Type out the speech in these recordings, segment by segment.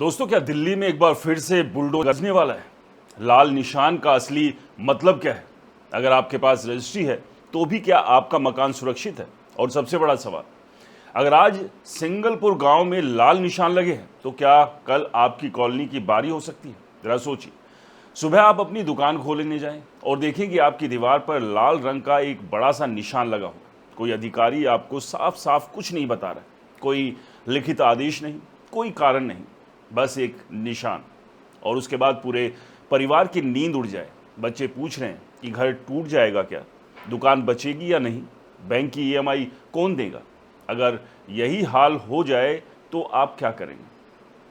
दोस्तों, क्या दिल्ली में एक बार फिर से बुलडोजर गरजने वाला है? लाल निशान का असली मतलब क्या है? अगर आपके पास रजिस्ट्री है तो भी क्या आपका मकान सुरक्षित है? और सबसे बड़ा सवाल, अगर आज सिंगलपुर गांव में लाल निशान लगे हैं तो क्या कल आपकी कॉलोनी की बारी हो सकती है? जरा सोचिए, सुबह आप अपनी दुकान खोलने जाएं और देखें कि आपकी दीवार पर लाल रंग का एक बड़ा सा निशान लगा हो। कोई अधिकारी आपको साफ साफ कुछ नहीं बता रहा, कोई लिखित आदेश नहीं, कोई कारण नहीं, बस एक निशान। और उसके बाद पूरे परिवार की नींद उड़ जाए। बच्चे पूछ रहे हैं कि घर टूट जाएगा क्या, दुकान बचेगी या नहीं, बैंक की ईएमआई कौन देगा। अगर यही हाल हो जाए तो आप क्या करेंगे?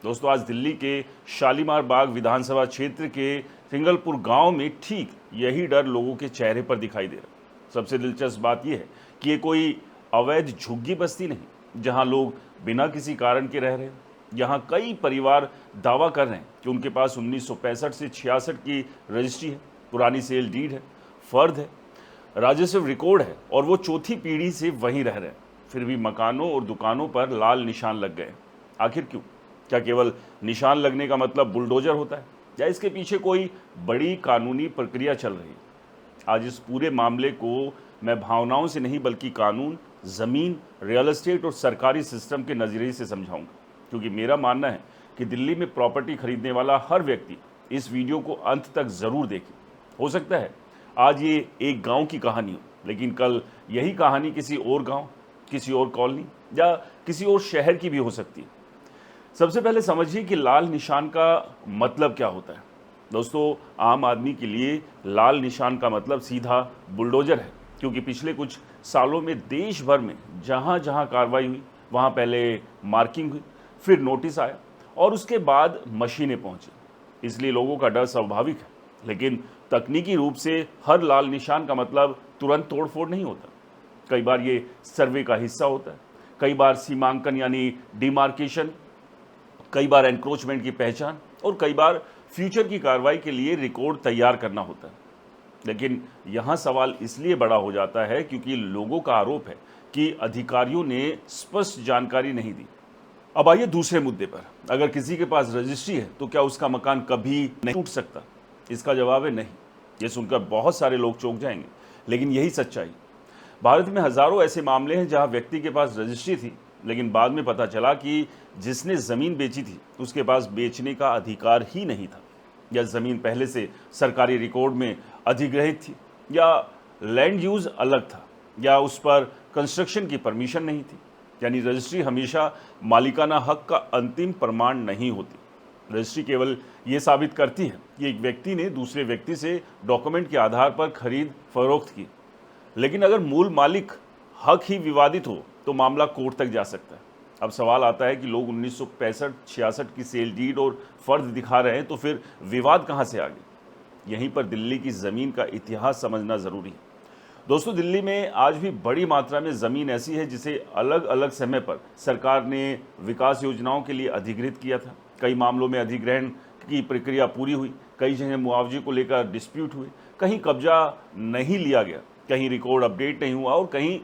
दोस्तों, आज दिल्ली के शालीमार बाग विधानसभा क्षेत्र के सिंगलपुर गांव में ठीक यही डर लोगों के चेहरे पर दिखाई दे रहा। सबसे दिलचस्प बात यह है कि ये कोई अवैध झुग्गी बस्ती नहीं जहां लोग बिना किसी कारण के रह रहे हैं। यहाँ कई परिवार दावा कर रहे हैं कि उनके पास 1965 से 66 की रजिस्ट्री है, पुरानी सेल डीड है, फर्द है, राजस्व रिकॉर्ड है और वो चौथी पीढ़ी से वहीं रह रहे हैं। फिर भी मकानों और दुकानों पर लाल निशान लग गए। आखिर क्यों? क्या केवल निशान लगने का मतलब बुलडोजर होता है या इसके पीछे कोई बड़ी कानूनी प्रक्रिया चल रही है? आज इस पूरे मामले को मैं भावनाओं से नहीं बल्कि कानून, ज़मीन, रियल एस्टेट और सरकारी सिस्टम के नज़रिए से समझाऊंगा, क्योंकि मेरा मानना है कि दिल्ली में प्रॉपर्टी खरीदने वाला हर व्यक्ति इस वीडियो को अंत तक ज़रूर देखे। हो सकता है आज ये एक गांव की कहानी हो, लेकिन कल यही कहानी किसी और गांव, किसी और कॉलोनी या किसी और शहर की भी हो सकती है। सबसे पहले समझिए कि लाल निशान का मतलब क्या होता है। दोस्तों, आम आदमी के लिए लाल निशान का मतलब सीधा बुलडोजर है, क्योंकि पिछले कुछ सालों में देश भर में जहाँ जहाँ कार्रवाई हुई वहाँ पहले मार्किंग हुई, फिर नोटिस आया और उसके बाद मशीनें पहुंची। इसलिए लोगों का डर स्वाभाविक है, लेकिन तकनीकी रूप से हर लाल निशान का मतलब तुरंत तोड़फोड़ नहीं होता। कई बार ये सर्वे का हिस्सा होता है, कई बार सीमांकन यानी डिमार्केशन, कई बार एनक्रोचमेंट की पहचान और कई बार फ्यूचर की कार्रवाई के लिए रिकॉर्ड तैयार करना होता है। लेकिन यहाँ सवाल इसलिए बड़ा हो जाता है क्योंकि लोगों का आरोप है कि अधिकारियों ने स्पष्ट जानकारी नहीं दी। अब आइए दूसरे मुद्दे पर, अगर किसी के पास रजिस्ट्री है तो क्या उसका मकान कभी नहीं टूट सकता? इसका जवाब है नहीं। ये सुनकर बहुत सारे लोग चौंक जाएंगे, लेकिन यही सच्चाई। भारत में हजारों ऐसे मामले हैं जहां व्यक्ति के पास रजिस्ट्री थी, लेकिन बाद में पता चला कि जिसने ज़मीन बेची थी उसके पास बेचने का अधिकार ही नहीं था, या ज़मीन पहले से सरकारी रिकॉर्ड में अधिग्रहित थी, या लैंड यूज़ अलग था, या उस पर कंस्ट्रक्शन की परमिशन नहीं थी। यानी रजिस्ट्री हमेशा मालिकाना हक का अंतिम प्रमाण नहीं होती। रजिस्ट्री केवल ये साबित करती है कि एक व्यक्ति ने दूसरे व्यक्ति से डॉक्यूमेंट के आधार पर खरीद फरोख्त की, लेकिन अगर मूल मालिक हक ही विवादित हो तो मामला कोर्ट तक जा सकता है। अब सवाल आता है कि लोग 1965-66 की सेल डीड और फर्द दिखा रहे हैं, तो फिर विवाद कहाँ से आ गया? यहीं पर दिल्ली की ज़मीन का इतिहास समझना ज़रूरी है। दोस्तों, दिल्ली में आज भी बड़ी मात्रा में ज़मीन ऐसी है जिसे अलग अलग समय पर सरकार ने विकास योजनाओं के लिए अधिग्रहित किया था। कई मामलों में अधिग्रहण की प्रक्रिया पूरी हुई, कई जगह मुआवजे को लेकर डिस्प्यूट हुए, कहीं कब्जा नहीं लिया गया, कहीं रिकॉर्ड अपडेट नहीं हुआ और कहीं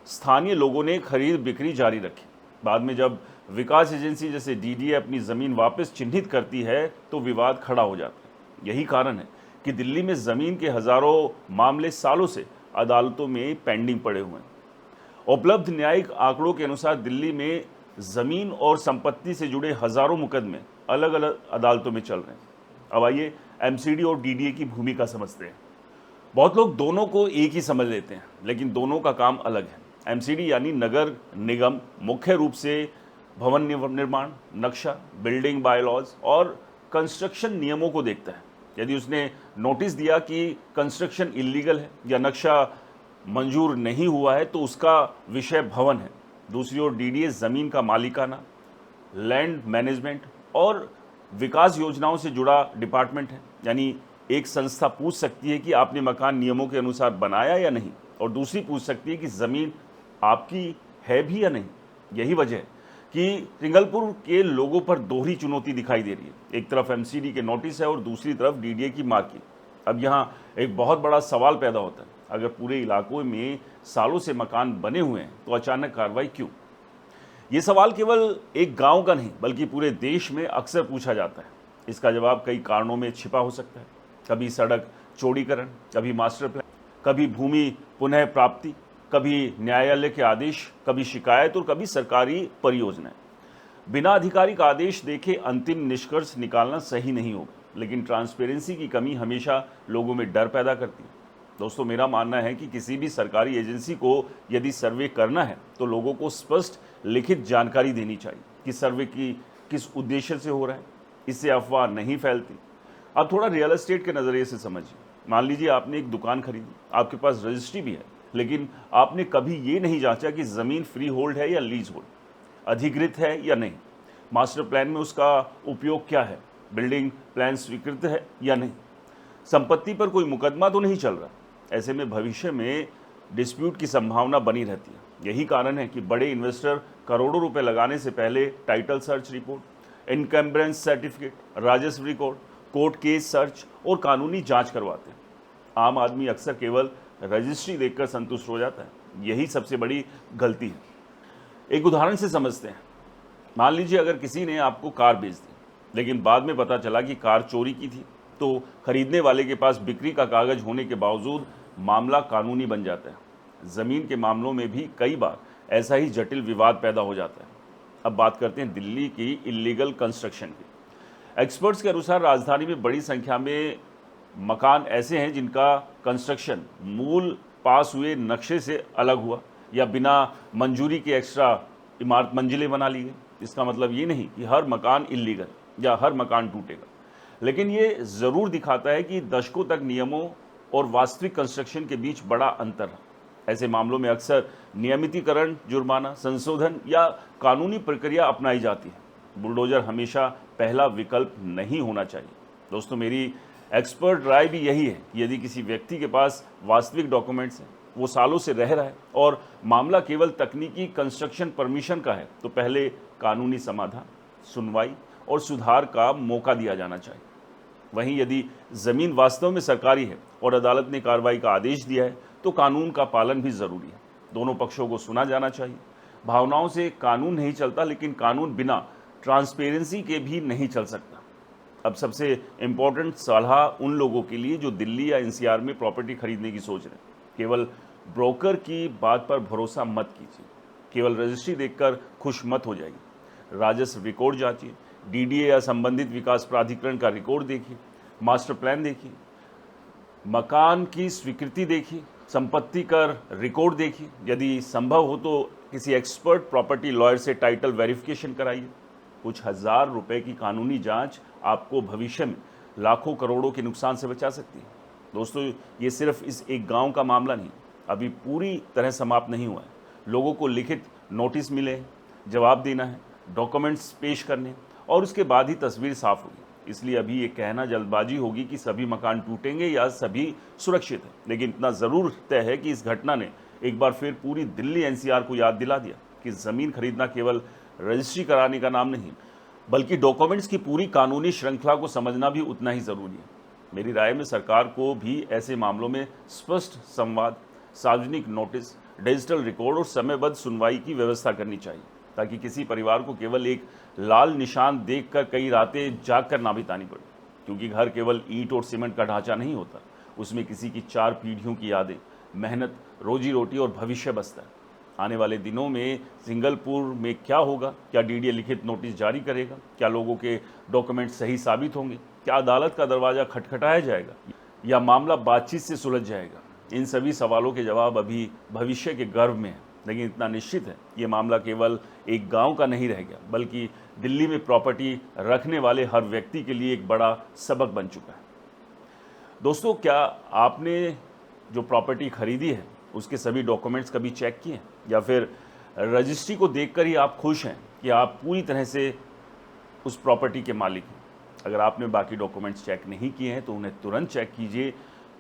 स्थानीय लोगों ने खरीद बिक्री जारी रखी। बाद में जब विकास एजेंसी जैसे डीडीए अपनी ज़मीन वापस चिन्हित करती है तो विवाद खड़ा हो जाता है। यही कारण है कि दिल्ली में ज़मीन के हज़ारों मामले सालों से अदालतों में पेंडिंग पड़े हुए हैं। उपलब्ध न्यायिक आंकड़ों के अनुसार दिल्ली में ज़मीन और संपत्ति से जुड़े हज़ारों मुकदमे अलग अलग अदालतों में चल रहे हैं। अब आइए एमसीडी और डीडीए की भूमिका समझते हैं। बहुत लोग दोनों को एक ही समझ लेते हैं, लेकिन दोनों का काम अलग है। एमसीडी यानी नगर निगम मुख्य रूप से भवन निर्माण, नक्शा, बिल्डिंग बायलॉज और कंस्ट्रक्शन नियमों को देखता है। यदि उसने नोटिस दिया कि कंस्ट्रक्शन इलीगल है या नक्शा मंजूर नहीं हुआ है तो उसका विषय भवन है। दूसरी ओर डीडीए ज़मीन का मालिकाना, लैंड मैनेजमेंट और विकास योजनाओं से जुड़ा डिपार्टमेंट है। यानी एक संस्था पूछ सकती है कि आपने मकान नियमों के अनुसार बनाया या नहीं, और दूसरी पूछ सकती है कि ज़मीन आपकी है भी या नहीं। यही वजह है कि सिंगलपुर के लोगों पर दोहरी चुनौती दिखाई दे रही है। एक तरफ एमसीडी के नोटिस है और दूसरी तरफ डीडीए की मार्किंग। अब यहाँ एक बहुत बड़ा सवाल पैदा होता है, अगर पूरे इलाकों में सालों से मकान बने हुए हैं तो अचानक कार्रवाई क्यों? ये सवाल केवल एक गांव का नहीं बल्कि पूरे देश में अक्सर पूछा जाता है। इसका जवाब कई कारणों में छिपा हो सकता है। कभी सड़क चौड़ीकरण, कभी मास्टर प्लान, कभी भूमि पुनः प्राप्ति, कभी न्यायालय के आदेश, कभी शिकायत और कभी सरकारी परियोजनाएं। बिना आधिकारिक आदेश देखे अंतिम निष्कर्ष निकालना सही नहीं होगा, लेकिन ट्रांसपेरेंसी की कमी हमेशा लोगों में डर पैदा करती है। दोस्तों, मेरा मानना है कि किसी भी सरकारी एजेंसी को यदि सर्वे करना है तो लोगों को स्पष्ट लिखित जानकारी देनी चाहिए कि सर्वे की किस उद्देश्य से हो रहा है। इससे अफवाह नहीं फैलती। अब थोड़ा रियल एस्टेट के नज़रिए से समझिए। मान लीजिए आपने एक दुकान खरीदी, आपके पास रजिस्ट्री भी है, लेकिन आपने कभी ये नहीं जांचा कि ज़मीन फ्री होल्ड है या लीज होल्ड, अधिकृत है या नहीं, मास्टर प्लान में उसका उपयोग क्या है, बिल्डिंग प्लान स्वीकृत है या नहीं, संपत्ति पर कोई मुकदमा तो नहीं चल रहा। ऐसे में भविष्य में डिस्प्यूट की संभावना बनी रहती है। यही कारण है कि बड़े इन्वेस्टर करोड़ों रुपए लगाने से पहले title search report, encumbrance certificate, राजस्व रिकॉर्ड, कोर्ट केस सर्च और कानूनी जांच करवाते हैं। आम आदमी अक्सर केवल रजिस्ट्री देखकर संतुष्ट हो जाता है। यही सबसे बड़ी गलती है। एक उदाहरण से समझते हैं। मान लीजिए अगर किसी ने आपको कार बेच दी, लेकिन बाद में पता चला कि कार चोरी की थी, तो खरीदने वाले के पास बिक्री का कागज होने के बावजूद मामला कानूनी बन जाता है। ज़मीन के मामलों में भी कई बार ऐसा ही जटिल विवाद पैदा हो जाता है। अब बात करते हैं दिल्ली की इलीगल कंस्ट्रक्शन की। एक्सपर्ट्स के अनुसार राजधानी में बड़ी संख्या में मकान ऐसे हैं जिनका कंस्ट्रक्शन मूल पास हुए नक्शे से अलग हुआ या बिना मंजूरी के एक्स्ट्रा इमारत मंजिलें बना ली गई। इसका मतलब ये नहीं कि हर मकान इलीगल या हर मकान टूटेगा, लेकिन ये ज़रूर दिखाता है कि दशकों तक नियमों और वास्तविक कंस्ट्रक्शन के बीच बड़ा अंतर है। ऐसे मामलों में अक्सर नियमितीकरण, जुर्माना, संशोधन या कानूनी प्रक्रिया अपनाई जाती है। बुलडोजर हमेशा पहला विकल्प नहीं होना चाहिए। दोस्तों, मेरी एक्सपर्ट राय भी यही है कि यदि किसी व्यक्ति के पास वास्तविक डॉक्यूमेंट्स हैं, वो सालों से रह रहा है और मामला केवल तकनीकी कंस्ट्रक्शन परमिशन का है, तो पहले कानूनी समाधान, सुनवाई और सुधार का मौका दिया जाना चाहिए। वहीं यदि ज़मीन वास्तव में सरकारी है और अदालत ने कार्रवाई का आदेश दिया है, तो कानून का पालन भी ज़रूरी है। दोनों पक्षों को सुना जाना चाहिए। भावनाओं से कानून नहीं चलता, लेकिन कानून बिना ट्रांसपेरेंसी के भी नहीं चल सकता। अब सबसे इम्पोर्टेंट सलाह उन लोगों के लिए जो दिल्ली या एनसीआर में प्रॉपर्टी खरीदने की सोच रहे हैं। केवल ब्रोकर की बात पर भरोसा मत कीजिए। केवल रजिस्ट्री देखकर खुश मत हो जाइए। राजस्व रिकॉर्ड जांचिए, डीडीए या संबंधित विकास प्राधिकरण का रिकॉर्ड देखिए, मास्टर प्लान देखिए, मकान की स्वीकृति देखिए, संपत्ति कर रिकॉर्ड देखिए। यदि संभव हो तो किसी एक्सपर्ट प्रॉपर्टी लॉयर से टाइटल वेरिफिकेशन कराइए। कुछ हज़ार रुपए की कानूनी जांच आपको भविष्य में लाखों करोड़ों के नुकसान से बचा सकती है। दोस्तों, ये सिर्फ इस एक गांव का मामला नहीं, अभी पूरी तरह समाप्त नहीं हुआ है। लोगों को लिखित नोटिस मिले, जवाब देना है, डॉक्यूमेंट्स पेश करने, और उसके बाद ही तस्वीर साफ होगी। इसलिए अभी ये कहना जल्दबाजी होगी कि सभी मकान टूटेंगे या सभी सुरक्षित हैं। लेकिन इतना ज़रूर तय है कि इस घटना ने एक बार फिर पूरी दिल्ली एनसीआर को याद दिला दिया कि ज़मीन खरीदना केवल रजिस्ट्री कराने का नाम नहीं, बल्कि डॉक्यूमेंट्स की पूरी कानूनी श्रृंखला को समझना भी उतना ही ज़रूरी है। मेरी राय में सरकार को भी ऐसे मामलों में स्पष्ट संवाद, सार्वजनिक नोटिस, डिजिटल रिकॉर्ड और समयबद्ध सुनवाई की व्यवस्था करनी चाहिए, ताकि किसी परिवार को केवल एक लाल निशान देखकर कई रातें जागकर ना बितानी पड़े। क्योंकि घर केवल ईंट और सीमेंट का ढांचा नहीं होता, उसमें किसी की 4 पीढ़ियों की यादें, मेहनत, रोजी रोटी और भविष्य बसता है। आने वाले दिनों में सिंगलपुर में क्या होगा? क्या डीडीए लिखित नोटिस जारी करेगा? क्या लोगों के डॉक्यूमेंट सही साबित होंगे? क्या अदालत का दरवाज़ा खटखटाया जाएगा या मामला बातचीत से सुलझ जाएगा? इन सभी सवालों के जवाब अभी भविष्य के गर्भ में है। लेकिन इतना निश्चित है, ये मामला केवल एक गांव का नहीं रह गया, बल्कि दिल्ली में प्रॉपर्टी रखने वाले हर व्यक्ति के लिए एक बड़ा सबक बन चुका है। दोस्तों, क्या आपने जो प्रॉपर्टी खरीदी है उसके सभी डॉक्यूमेंट्स कभी चेक किए, या फिर रजिस्ट्री को देखकर ही आप खुश हैं कि आप पूरी तरह से उस प्रॉपर्टी के मालिक हैं? अगर आपने बाकी डॉक्यूमेंट्स चेक नहीं किए हैं तो उन्हें तुरंत चेक कीजिए,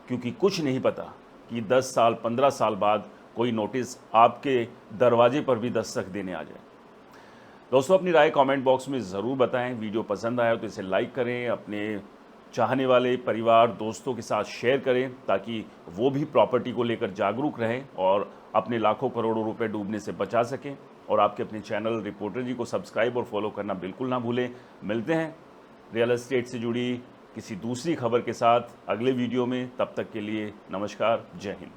क्योंकि कुछ नहीं पता कि 10 साल 15 साल बाद कोई नोटिस आपके दरवाजे पर भी दस्तक देने आ जाए। दोस्तों, अपनी राय कमेंट बॉक्स में ज़रूर बताएं। वीडियो पसंद आया तो इसे लाइक करें, अपने चाहने वाले परिवार दोस्तों के साथ शेयर करें, ताकि वो भी प्रॉपर्टी को लेकर जागरूक रहें और अपने लाखों करोड़ों रुपए डूबने से बचा सकें। और आपके अपने चैनल रिपोर्टर जी को सब्सक्राइब और फॉलो करना बिल्कुल ना भूलें। मिलते हैं रियल एस्टेट से जुड़ी किसी दूसरी खबर के साथ अगले वीडियो में। तब तक के लिए नमस्कार, जय हिंद।